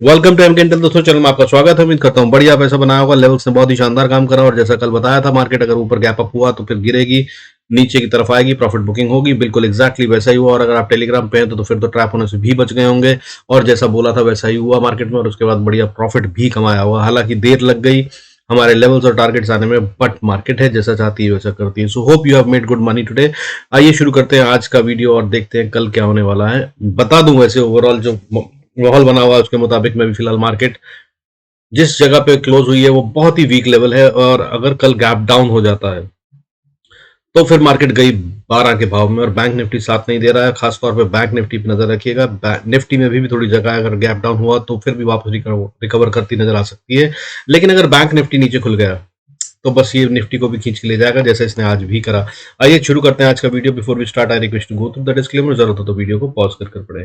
Welcome to एमकेएनटेल दोस्तों, channel में आपका स्वागत है। उम्मीद करता हूँ बढ़िया पैसा बनाया होगा। लेवल्स ने बहुत ही शानदार काम करा और जैसा कल बताया था, मार्केट अगर ऊपर गैप अप हुआ तो फिर गिरेगी, नीचे की तरफ आएगी, प्रॉफिट बुकिंग होगी। बिल्कुल एग्जैक्टली वैसा ही हुआ। और अगर आप टेलीग्राम पे हैं तो फिर तो ट्रैप होने से भी बच गए होंगे और जैसा बोला था वैसा ही हुआ मार्केट में, और उसके बाद बढ़िया प्रॉफिट भी कमाया हुआ। हालांकि देर लग गई हमारे लेवल्स और टारगेट्स आने में, बट मार्केट है जैसा चाहती है वैसा करती है। So hope you have made good money today. आइए शुरू करते हैं आज का वीडियो और देखते हैं कल क्या होने वाला है। बता दूं वैसे ओवरऑल जो माहौल बना हुआ है उसके मुताबिक में भी फिलहाल मार्केट जिस जगह पे क्लोज हुई है वो बहुत ही वीक लेवल है, और अगर कल गैप डाउन हो जाता है तो फिर मार्केट गई 12 के भाव में। और बैंक निफ्टी साथ नहीं दे रहा है, खासतौर पे बैंक निफ्टी पे नजर रखिएगा। निफ्टी में भी थोड़ी जगह है, अगर गैप डाउन हुआ तो फिर भी वापस रिकवर करती नजर आ सकती है। लेकिन अगर बैंक निफ्टी नीचे खुल गया तो बस ये निफ्टी को भी खींच के ले जाएगा, जैसे इसने आज भी करा। आइए शुरू करते हैं आज का video. Before we start I request to go through the disclaimer, जरूरत हो तो वीडियो को पॉज कर पड़े।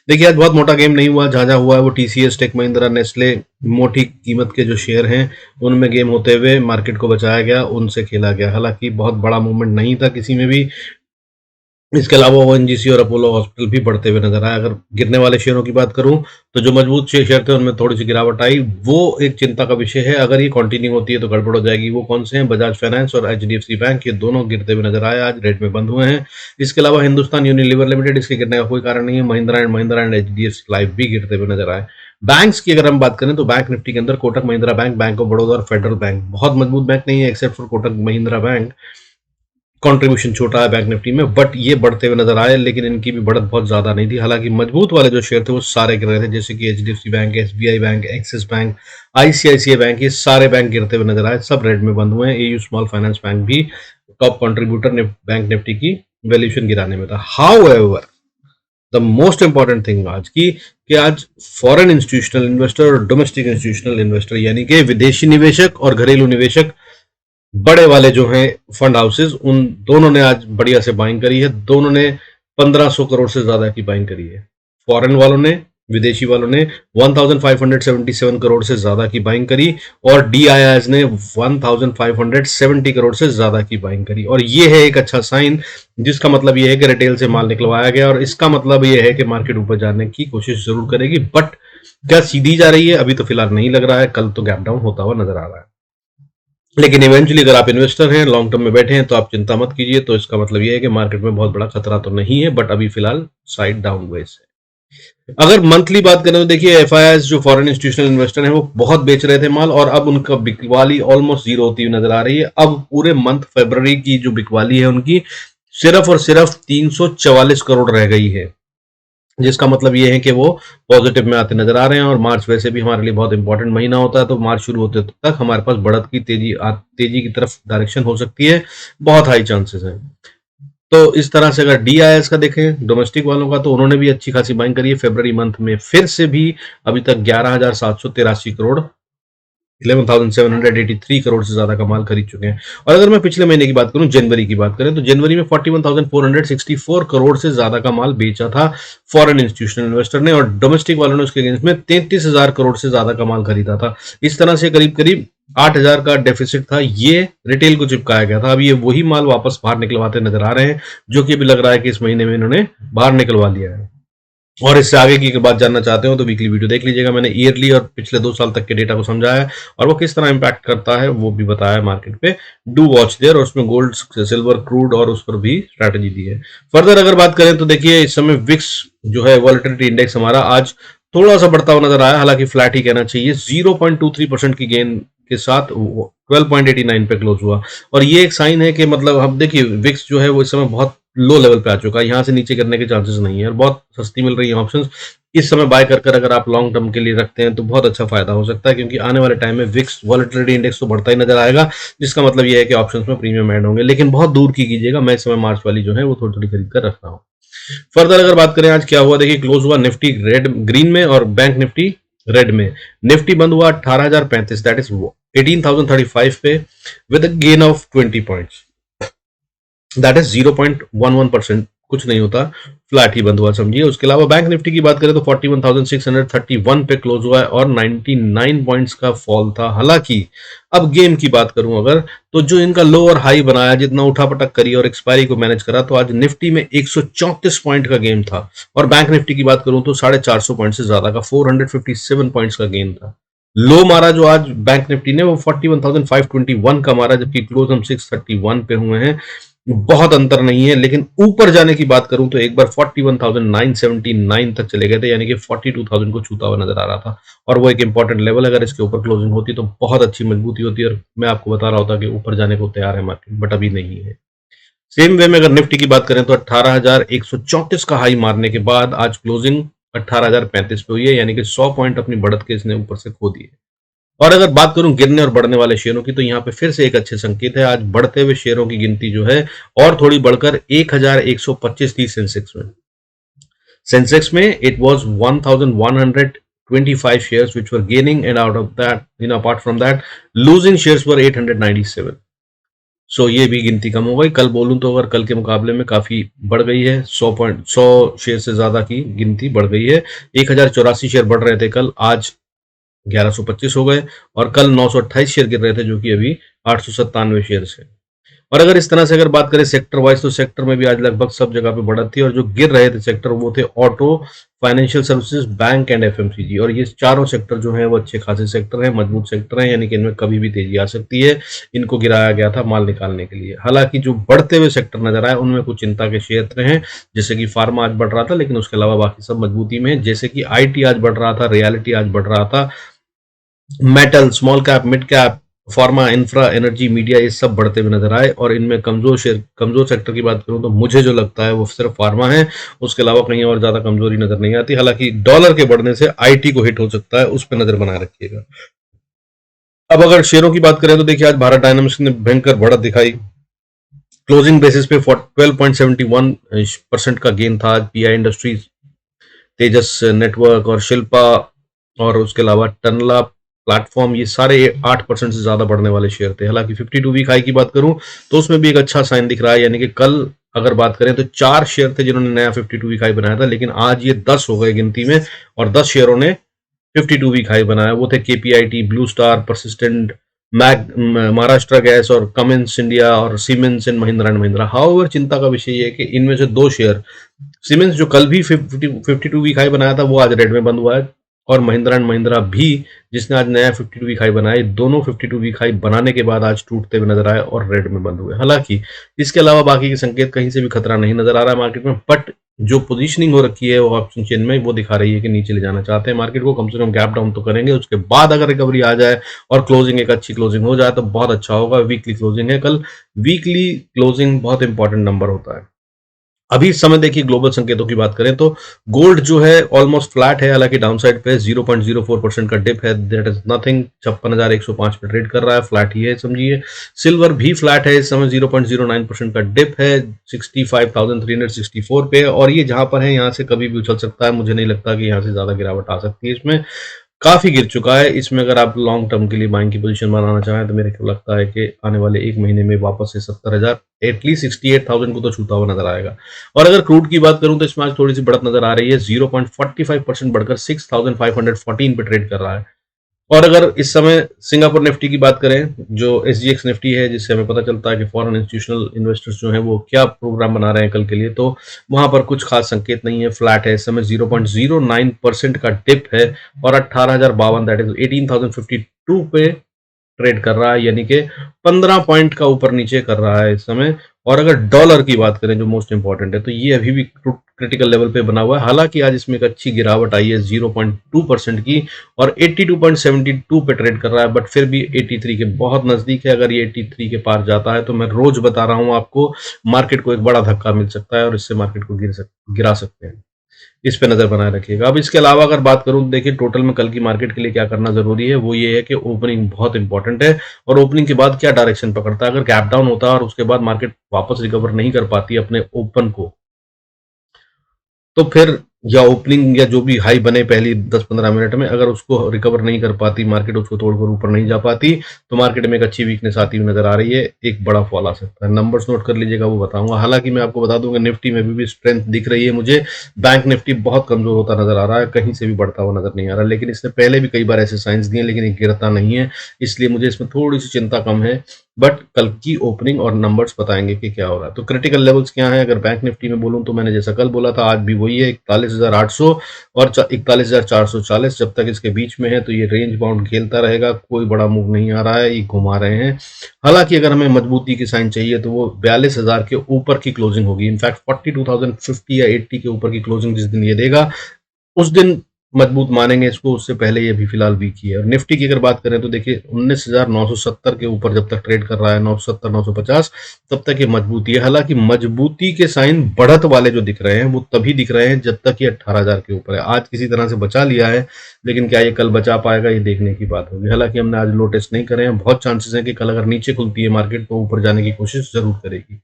देखिए, आज बहुत मोटा गेम नहीं हुआ। जहां हुआ है वो टीसीएस, टेक महिंद्रा, नेस्ले, मोटी कीमत के जो शेयर हैं उनमें गेम होते हुए मार्केट को बचाया गया, उनसे खेला गया। हालांकि बहुत बड़ा मूवमेंट नहीं था किसी में भी। इसके अलावा ओएनजीसी और अपोलो हॉस्पिटल भी बढ़ते हुए नजर आए। अगर गिरने वाले शेयरों की बात करूं तो जो मजबूत शेयर थे उनमें थोड़ी सी गिरावट आई, वो एक चिंता का विषय है। अगर ये कंटिन्यू होती है तो गड़बड़ हो जाएगी। वो कौन से हैं? बजाज फाइनेंस और एचडीएफसी बैंक, ये दोनों गिरते हुए नजर आए, आज रेड में बंद हुए हैं। इसके अलावा हिंदुस्तान यूनिलीवर लिमिटेड, इसके गिरने का कोई कारण नहीं है। महिंद्रा एंड एचडीएफसी लाइफ भी गिरते हुए नजर आए। बैंक्स की अगर हम बात करें तो बैंक निफ्टी के अंदर Kotak Mahindra bank, bank of Baroda और फेडरल बैंक बहुत मजबूत बैंक नहीं है, except for Kotak Mahindra bank. Contribution छोटा है बैंक निफ्टी में, बट ये बढ़ते हुए नजर आए, लेकिन इनकी भी बढ़त बहुत ज्यादा नहीं थी। हालांकि मजबूत वाले जो शेयर थे वो सारे गिर रहे थे, जैसे कि HDFC bank, SBI bank, axis bank, ICICI bank, ये सारे बैंक गिरते हुए नजर आए, सब रेड में बंद हुए हैं। एयू स्मॉल फाइनेंस बैंक भी टॉप कंट्रीब्यूटर बैंक निफ्टी की वैल्यूएशन गिराने में था। However, the most important thing आज की कि आज फॉरेन इंस्टीट्यूशनल इन्वेस्टर और डोमेस्टिक इंस्टीट्यूशनल इन्वेस्टर, यानी कि विदेशी निवेशक और घरेलू निवेशक, बड़े वाले जो हैं फंड हाउसेस, उन दोनों ने आज बढ़िया से बाइंग करी है। दोनों ने 1500 करोड़ से ज्यादा की बाइंग करी है। फॉरेन वालों ने, विदेशी वालों ने 1577 करोड़ से ज्यादा की बाइंग करी, और डीआईआईज ने 1570 करोड़ से ज्यादा की बाइंग करी। और ये है एक अच्छा साइन, जिसका मतलब ये है कि रिटेल से माल निकलवाया गया, और इसका मतलब ये है कि मार्केट ऊपर जाने की कोशिश जरूर करेगी। बट क्या सीधी जा रही है अभी तो फिलहाल नहीं लग रहा है। कल तो गैप डाउन होता हुआ नजर आ रहा है, लेकिन इवेंचुअली अगर आप इन्वेस्टर हैं, लॉन्ग टर्म में बैठे हैं, तो आप चिंता मत कीजिए। तो इसका मतलब ये है कि मार्केट में बहुत बड़ा खतरा तो नहीं है, बट अभी फिलहाल साइड डाउनवेज है। अगर मंथली बात करें तो देखिए, एफआईआईज जो फॉरेन इंस्टीट्यूशनल इन्वेस्टर हैं वो बहुत बेच रहे थे माल, और अब उनका बिकवाली ऑलमोस्ट जीरो होती हुई नजर आ रही है। अब पूरे मंथ फरवरी की जो बिकवाली है उनकी सिर्फ और सिर्फ 344 करोड़ रह गई है, जिसका मतलब ये है कि वो पॉजिटिव में आते नजर आ रहे हैं। और मार्च वैसे भी हमारे लिए बहुत इंपॉर्टेंट महीना होता है, तो मार्च शुरू होते तक हमारे पास बढ़त की तेजी की तरफ डायरेक्शन हो सकती है, बहुत हाई चांसेस हैं। तो इस तरह से अगर डीआईएस का देखें, डोमेस्टिक वालों का, तो उन्होंने भी अच्छी खासी बाइंग करी है। फरवरी मंथ में फिर से भी अभी तक 11,783 करोड़, 11,783 करोड़ से ज्यादा का माल खरीद चुके हैं। और अगर मैं पिछले महीने की बात करूं, जनवरी की बात करें, तो जनवरी में 41,464 करोड़ से ज्यादा का माल बेचा था फॉरेन इंस्टीट्यूशनल इन्वेस्टर ने, और डोमेस्टिक वालों ने उसके अगेंस्ट में 33,000 करोड़ से ज्यादा का माल खरीदा था। इस तरह से करीब करीब 8,000 का डेफिसिट था, ये रिटेल को चिपकाया गया था। अब ये वही माल वापस बाहर निकलवाते नजर आ रहे हैं, जो कि अभी लग रहा है कि इस महीने में इन्होंने बाहर निकलवा लिया है। और इससे आगे की बात जानना चाहते हो तो वीकली वीडियो देख लीजिएगा। मैंने ईयरली और पिछले 2 साल तक के डेटा को समझाया है, और वो किस तरह इंपैक्ट करता है वो भी बताया है मार्केट पे। डू वॉच देयर, और उसमें गोल्ड, सिल्वर, क्रूड और उस पर भी स्ट्रैटेजी दी है। फर्दर अगर बात करें तो देखिए, इस समय विक्स जो है वॉलेटिलिटी इंडेक्स हमारा आज थोड़ा सा बढ़ता हुआ नजर आया, हालांकि फ्लैट ही कहना चाहिए। 0.23% की गेन के साथ 12.89 पे क्लोज हुआ, और ये एक साइन है कि मतलब हम देखिए, विक्स जो है वो इस समय बहुत लो लेवल पे आ चुका है, यहां से नीचे करने के चांसेस नहीं है, और बहुत सस्ती मिल रही है ऑप्शंस। इस समय बाय कर अगर आप लॉन्ग टर्म के लिए रखते हैं तो बहुत अच्छा फायदा हो सकता है, क्योंकि आने वाले टाइम में विक्स वॉलेटिलिटी इंडेक्स तो बढ़ता ही नजर आएगा, जिसका मतलब यह है कि ऑप्शंस में प्रीमियम ऐड होंगे। लेकिन बहुत दूर की कीजिएगा, मैं इस समय मार्च वाली जो है वो थोड़ी थोड़ी खरीद कर रख रहा हूँ। फर्दर अगर बात करें आज क्या हुआ, देखिए क्लोज हुआ निफ्टी रेड ग्रीन में और बैंक निफ्टी रेड में। निफ्टी बंद हुआ 18,035, दैट इज 18,035 पे, with gain of 20 points, that is 0.11% कुछ नहीं होता, फ्लैट ही बंद हुआ समझिए। उसके अलावा बैंक निफ्टी की बात करें तो 41,631 पे क्लोज हुआ है और 99 पॉइंट्स का फॉल था। हालांकि अब गेम की बात करूं अगर, तो जो इनका लो और हाई बनाया, जितना उठापटक करी और एक्सपायरी को मैनेज करा, तो आज निफ्टी में 134 पॉइंट का गेम था। और बैंक निफ्टी की बात करूं तो 450 पॉइंट से ज्यादा का 457 पॉइंट्स का गेम था। लो मारा जो आज बैंक निफ्टी ने वो 41,521 का मारा, जबकि क्लोज हम 631 पे हुए हैं। बहुत अंतर नहीं है, लेकिन ऊपर जाने की बात करूं तो एक बार 41,979 तक चले गए थे, यानी कि 42,000 को छूता हुआ नजर आ रहा था। और वो एक इंपॉर्टेंट लेवल, अगर इसके ऊपर क्लोजिंग होती तो बहुत अच्छी मजबूती होती, और मैं आपको बता रहा होता कि ऊपर जाने को तैयार है मार्केट, बट अभी नहीं है। सेम वे में अगर निफ्टी की बात करें तो 18,134 का हाई मारने के बाद आज क्लोजिंग 18,035 पे हुई है, यानी कि 100 पॉइंट अपनी बढ़त के इसने ऊपर से खो दिए। और अगर बात करूं गिरने और बढ़ने वाले शेयरों की, तो यहाँ पे फिर से एक अच्छे संकेत है। आज बढ़ते हुए शेयरों की गिनती जो है और थोड़ी बढ़कर 1,125 थी सेंसेक्स में। सेंसेक्स में it was 1,125 shares which were gaining, and out of that, apart from that, losing shares were 897. सो ये भी गिनती कम हो गई। कल बोलूं तो अगर कल के मुकाबले में काफी बढ़ गई है, 100 शेयर से ज्यादा की गिनती बढ़ गई है। 1,084 शेयर बढ़ रहे थे कल, आज 1125 हो गए, और कल 928 शेयर गिर रहे थे, जो कि अभी 897 शेयर है। और अगर इस तरह से अगर बात करें सेक्टर वाइज, तो सेक्टर में भी आज लगभग सब जगह पे बढ़त थी, और जो गिर रहे थे सेक्टर वो थे auto, financial services, bank and FMCG. और ये चारों सेक्टर जो है वो अच्छे खासे सेक्टर हैं, मजबूत सेक्टर हैं, यानी कि इनमें कभी भी तेजी आ सकती है। इनको गिराया गया था माल निकालने के लिए। हालांकि जो बढ़ते हुए सेक्टर नजर आए उनमें कुछ चिंता के क्षेत्र हैं, जैसे कि फार्मा आज बढ़ रहा था, लेकिन उसके अलावा बाकी सब मजबूती में है। जैसे कि आईटी आज बढ़ रहा था, रियलिटी आज बढ़ रहा था, metal, small cap, mid cap, pharma, infra, energy, media, ये सब बढ़ते हुए नजर आए। और इनमें कमजोर सेक्टर की बात करूं तो मुझे जो लगता है वो सिर्फ फार्मा है, उसके अलावा कहीं और ज्यादा कमजोरी नजर नहीं आती। हालांकि डॉलर के बढ़ने से आईटी को हिट हो सकता है, उस पर नजर बनाए रखिएगा। अब अगर शेयरों की बात करें तो देखिए आज भारत डायनामिक्स ने भयंकर बढ़त दिखाई। क्लोजिंग बेसिस पे 12.71% का गेन था आज। पीआई इंडस्ट्रीज, तेजस नेटवर्क और शिल्पा, और उसके अलावा टनला प्लेटफॉर्म, ये सारे 8% से ज्यादा बढ़ने वाले शेयर थे। हालांकि 52 वीक हाई की बात करूं तो उसमें भी एक अच्छा साइन दिख रहा है, यानी कि कल अगर बात करें तो 4 शेयर थे जिन्होंने नया 52 वीक हाई बनाया था, लेकिन आज ये 10 हो गए गिनती में, और 10 शेयरों ने 52 वीक हाई बनाया। वो थे केपीआईटी, ब्लू स्टार, परसिस्टेंट, मैग, महाराष्ट्र गैस, और कमिंस इंडिया, और Siemens and Mahindra and Mahindra. However चिंता का विषय ये है कि इनमें से 2 शेयर, सीमेंस जो कल भी 52 वीक हाई बनाया था वो आज रेड में बंद हुआ है, और महिंद्रा एंड महिंद्रा भी जिसने आज नया 52 वीक हाई बनाया, दोनों 52 वीक हाई बनाने के बाद आज टूटते हुए नजर आए और रेड में बंद हुए। हालांकि इसके अलावा बाकी के संकेत कहीं से भी खतरा नहीं नजर आ रहा है मार्केट में, बट जो पोजीशनिंग हो रखी है वो ऑप्शन चेन में, वो दिखा रही है कि नीचे ले जाना चाहते हैं मार्केट को। कम से कम गैप डाउन तो करेंगे, उसके बाद अगर रिकवरी आ जाए और क्लोजिंग एक अच्छी क्लोजिंग हो जाए तो बहुत अच्छा होगा। वीकली क्लोजिंग है कल, वीकली क्लोजिंग बहुत इंपॉर्टेंट नंबर होता है। अभी इस समय देखिए ग्लोबल संकेतों की बात करें तो गोल्ड जो है ऑलमोस्ट फ्लैट है, हालांकि डाउनसाइड पे 0.04% का डिप है, दैट इज नथिंग। 56,105 पे ट्रेड कर रहा है, फ्लैट ही है समझिए। सिल्वर भी फ्लैट है, इस समय 0.09% का डिप है, 65,364 पे, और ये जहां पर है यहाँ से कभी भी उछल सकता है। मुझे नहीं लगता कि यहाँ से ज्यादा गिरावट आ सकती है, इसमें काफी गिर चुका है। इसमें अगर आप लॉन्ग टर्म के लिए बाइंग की पोजीशन बनाना चाहें तो मेरे को लगता है कि आने वाले एक महीने में वापस से 70,000, एटलीस्ट 68,000 को तो छूता हुआ नजर आएगा। और अगर क्रूड की बात करूं तो इसमें आज थोड़ी सी बढ़त नजर आ रही है, 0.45% बढ़कर 6,514 पे ट्रेड कर रहा है। और अगर इस समय सिंगापुर निफ्टी की बात करें, जो एसजीएक्स निफ्टी है, जिससे हमें पता चलता है कि फॉरेन इंस्टीट्यूशनल इन्वेस्टर्स जो हैं वो क्या प्रोग्राम बना रहे हैं कल के लिए, तो वहां पर कुछ खास संकेत नहीं है, फ्लैट है। इस समय 0.09% का डिप है, और 18,052, दैट इज 18,052 पे ट्रेड कर रहा है, यानी कि 15 पॉइंट का ऊपर नीचे कर रहा है इस समय। और अगर डॉलर की बात करें जो मोस्ट इंपॉर्टेंट है, तो ये अभी भी क्रिटिकल लेवल पे बना हुआ है। हालांकि आज इसमें एक अच्छी गिरावट आई है 0.2% की, और 82.72 पे ट्रेड कर रहा है, बट फिर भी 83 के बहुत नजदीक है। अगर ये 83 के पार जाता है तो मैं रोज बता रहा हूं आपको, मार्केट को एक बड़ा धक्का मिल सकता है और इससे मार्केट को गिरा सकते हैं। इस पे नजर बनाए रखिएगा। अब इसके अलावा अगर बात करूं तो देखिए टोटल में कल की मार्केट के लिए क्या करना जरूरी है, वो ये है कि ओपनिंग बहुत इंपॉर्टेंट है, और ओपनिंग के बाद क्या डायरेक्शन पकड़ता है। अगर गैप डाउन होता है और उसके बाद मार्केट वापस रिकवर नहीं कर पाती अपने ओपन को, तो फिर या ओपनिंग या जो भी हाई बने पहली 10-15 मिनट में, अगर उसको रिकवर नहीं कर पाती मार्केट, उसको तोड़कर ऊपर नहीं जा पाती, तो मार्केट में एक अच्छी वीकनेस आती हुई नजर आ रही है, एक बड़ा फॉल आ सकता है। नंबर्स नोट कर लीजिएगा, वो बताऊंगा। हालांकि मैं आपको बता दूंगा निफ्टी में भी स्ट्रेंथ दिख रही है मुझे। बैंक निफ्टी बहुत कमजोर होता नजर आ रहा है, कहीं से भी बढ़ता हुआ नजर नहीं आ रहा, लेकिन इसने पहले भी कई बार ऐसे साइंस दिए, लेकिन ये गिरता नहीं है, इसलिए मुझे इसमें थोड़ी सी चिंता कम है। बट कल की ओपनिंग और नंबर्स बताएंगे कि क्या हो रहा है। तो क्रिटिकल लेवल्स क्या है अगर बैंक निफ्टी में बोलूं, तो मैंने जैसा कल बोला था आज भी वही है, 41,800 और 41,440। जब तक इसके बीच में है तो ये रेंज बाउंड खेलता रहेगा, कोई बड़ा मूव नहीं आ रहा है, ये घुमा रहे हैं। हालांकि अगर हमें मजबूती की साइन चाहिए तो वो 42,000 के ऊपर की क्लोजिंग होगी। इनफैक्ट 42,050 या 80 के ऊपर की क्लोजिंग जिस दिन ये देगा उस दिन मजबूत मानेंगे इसको, उससे पहले ये भी फिलहाल वीक ही है। और निफ्टी की अगर बात करें तो देखिए 19,970 के ऊपर जब तक ट्रेड कर रहा है, 970 950, तब तक ये मजबूती है। हालांकि मजबूती के साइन बढ़त वाले जो दिख रहे हैं वो तभी दिख रहे हैं जब तक ये 18,000 के ऊपर है। आज किसी तरह से बचा लिया है, लेकिन क्या ये कल बचा पाएगा, ये देखने की बात होगी। हालांकि हमने आज लो टेस्ट नहीं करे हैं, बहुत चांसेस है कि कल अगर नीचे खुलती है मार्केट तो ऊपर जाने की कोशिश जरूर करेगी।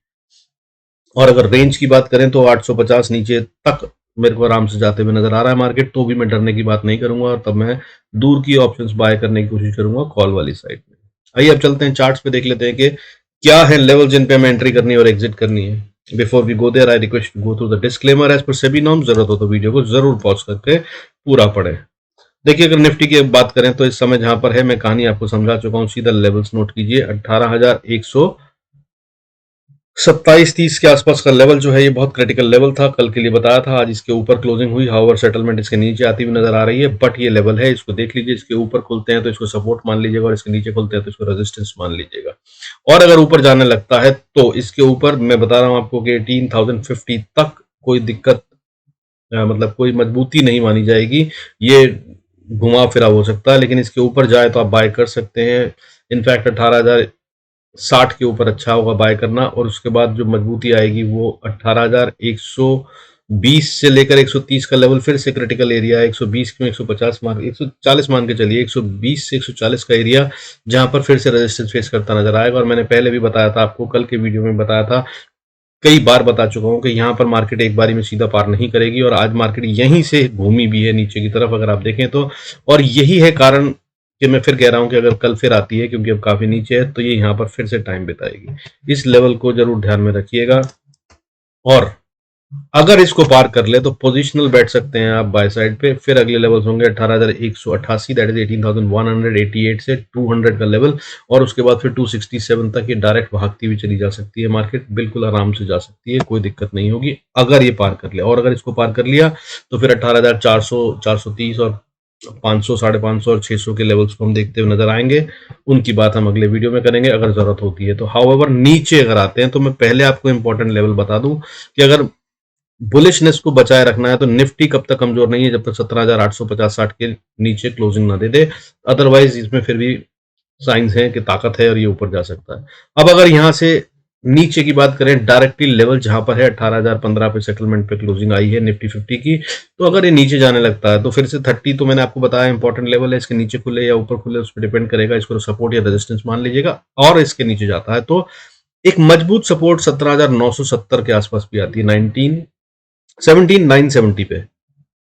और अगर रेंज की बात करें तो 850 नीचे तक मेरे को आराम से जाते हुए नजर आ रहा है मार्केट, तो भी मैं डरने की बात नहीं करूंगा, और तब मैं दूर की ऑप्शंस बाय करने की कोशिश करूंगा कॉल वाली साइड में। आइए अब चलते हैं चार्ट्स पे, देख लेते हैं कि क्या है लेवल जिन पे हमें एंट्री करनी है और एग्जिट करनी है। Before we go there I request to go through the disclaimer as per SEBI norms. जरूरत हो तो वीडियो को जरूर पॉज करके पूरा पढ़ें। देखिए अगर निफ्टी की बात करें तो इस समय जहां पर है, मैं कहानी आपको समझा चुका हूं, सीधा लेवल्स नोट कीजिए। 18,127-30 के आसपास का लेवल जो है ये बहुत क्रिटिकल लेवल था, कल के लिए बताया था। आज इसके ऊपर क्लोजिंग हुई, हाउवर सेटलमेंट इसके नीचे आती हुई नजर आ रही है, बट ये लेवल है, इसको देख लीजिए। इसके ऊपर खुलते हैं तो इसको सपोर्ट मान लीजिएगा, और इसके नीचे खुलते हैं तो इसको रेजिस्टेंस मान लीजिएगा। और अगर ऊपर जाने लगता है तो इसके ऊपर मैं बता रहा हूं आपको कि 18,050 तक कोई दिक्कत, मतलब कोई मजबूती नहीं मानी जाएगी। ये घुमा फिरा हो सकता है, लेकिन इसके ऊपर जाए तो आप बाय कर सकते हैं। इनफैक्ट 18,060 के ऊपर अच्छा होगा बाय करना, और उसके बाद जो मजबूती आएगी वो 18,120 से लेकर 130 का लेवल फिर से क्रिटिकल एरिया है। 120 क्यों, 150 मान, 140 मान के चलिए, 120 से 140 का एरिया जहां पर फिर से रेजिस्टेंस फेस करता नजर आएगा। और मैंने पहले भी बताया था आपको, कल के वीडियो में बताया था, कई बार बता चुका हूं कि यहां पर मार्केट एक बारी में सीधा पार नहीं करेगी, और आज मार्केट यहीं से घूमी भी है नीचे की तरफ अगर आप देखें तो। और यही है कारण कि मैं फिर कह रहा हूं कि अगर कल फिर आती है, क्योंकि अब काफी नीचे है, तो ये यहां पर फिर से टाइम बिताएगी। इस लेवल को जरूर ध्यान में रखिएगा, और अगर इसको पार कर ले तो पोजिशनल बैठ सकते हैं आप बाय साइड पे। फिर अगले लेवल्स होंगे 18,188, दैट इज 18,188 से 200 का लेवल, और उसके बाद फिर 267 तक ये डायरेक्ट भागती हुई चली जा सकती है मार्केट, बिल्कुल आराम से जा सकती है, कोई दिक्कत नहीं होगी अगर ये पार कर ले। और अगर इसको पार कर लिया तो फिर 18,400, 430 और 500, 550 और 600 के लेवल्स को हम देखते हुए नजर आएंगे। उनकी बात हम अगले वीडियो में करेंगे अगर जरूरत होती है तो। हाउएवर नीचे अगर आते हैं तो मैं पहले आपको इंपॉर्टेंट लेवल बता दूं कि अगर बुलिशनेस को बचाए रखना है तो निफ्टी कब तक कमजोर नहीं है, जब तक 17,850-60 के नीचे क्लोजिंग ना दे दे। अदरवाइज इसमें फिर भी साइंस है कि ताकत है और ये ऊपर जा सकता है। अब अगर यहां से नीचे की बात करें, डायरेक्टली लेवल जहां पर है 18,015 पे सेटलमेंट पे क्लोजिंग आई है निफ्टी 50 की, तो अगर ये नीचे जाने लगता है तो फिर से 30, तो मैंने आपको बताया इंपॉर्टेंट लेवल है, इसके नीचे खुले या ऊपर खुले उस पर डिपेंड करेगा, इसको सपोर्ट या रेजिस्टेंस मान लीजिएगा। और इसके नीचे जाता है तो एक मजबूत सपोर्ट 17,970 के आसपास भी आती है, 17,970 पे।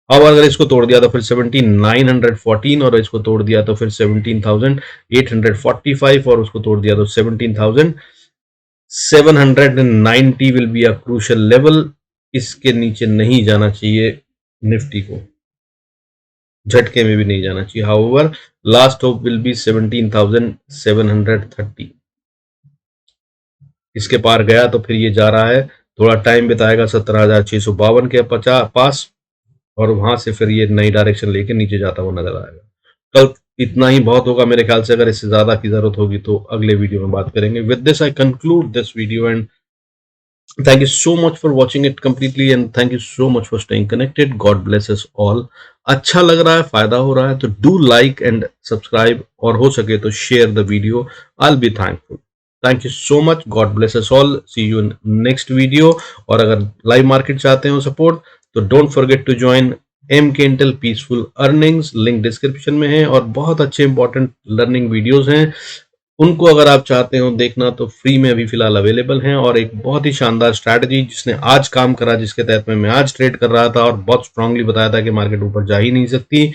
अब अगर इसको तोड़ दिया तो फिर 17,914, और इसको तोड़ दिया तो फिर 17,845, और उसको तोड़ दिया तो 17,790 will be a crucial level. इसके नीचे नहीं जाना चाहिए निफ्टी को, झटके में भी नहीं जाना चाहिए। However last hope will be 17,730। इसके पार गया तो फिर ये जा रहा है, थोड़ा टाइम बिताएगा 17,652 के पास, और वहां से फिर ये नई डायरेक्शन लेके नीचे जाता हुआ नजर आएगा। कल इतना ही बहुत होगा मेरे ख्याल से, अगर इससे ज्यादा की जरूरत होगी तो अगले वीडियो में बात करेंगे। With this I conclude this video, and thank you so much for watching it completely, and thank you so much for staying connected. God bless us all. अच्छा लग रहा है, फायदा हो रहा है तो do like and subscribe, और हो सके तो share the video. I'll be thankful. Thank you so much. God bless us all. See you in next video. और अगर लाइव मार्केट चाहते हो सपोर्ट तो don't forget to join MK Intel Peaceful Earnings, link description में है, और बहुत अच्छे इंपॉर्टेंट लर्निंग वीडियोस हैं उनको अगर आप चाहते हो देखना तो फ्री में अभी फिलहाल अवेलेबल हैं, और एक बहुत ही शानदार स्ट्रैटेजी जिसने आज काम करा, जिसके तहत में मैं आज ट्रेड कर रहा था और बहुत स्ट्रांगली बताया था कि मार्केट ऊपर जा ही नहीं सकती,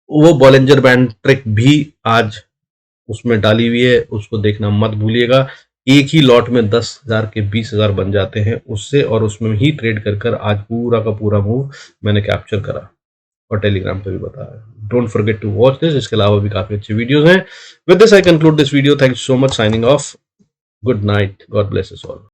वो बॉलिंजर बैंड ट्रिक भी आज उसमें डाली हुई है, उसको देखना मत भूलिएगा। एक ही लॉट में 10,000 के 20,000 बन जाते हैं उससे, और उसमें ही ट्रेड कर कर आज पूरा का पूरा मूव मैंने कैप्चर करा और टेलीग्राम पे भी बताया। Don't forget to watch this. इसके अलावा भी काफी अच्छी वीडियोस हैं। With this I conclude this video. Thank you so much. Signing off. Good night. God bless us all.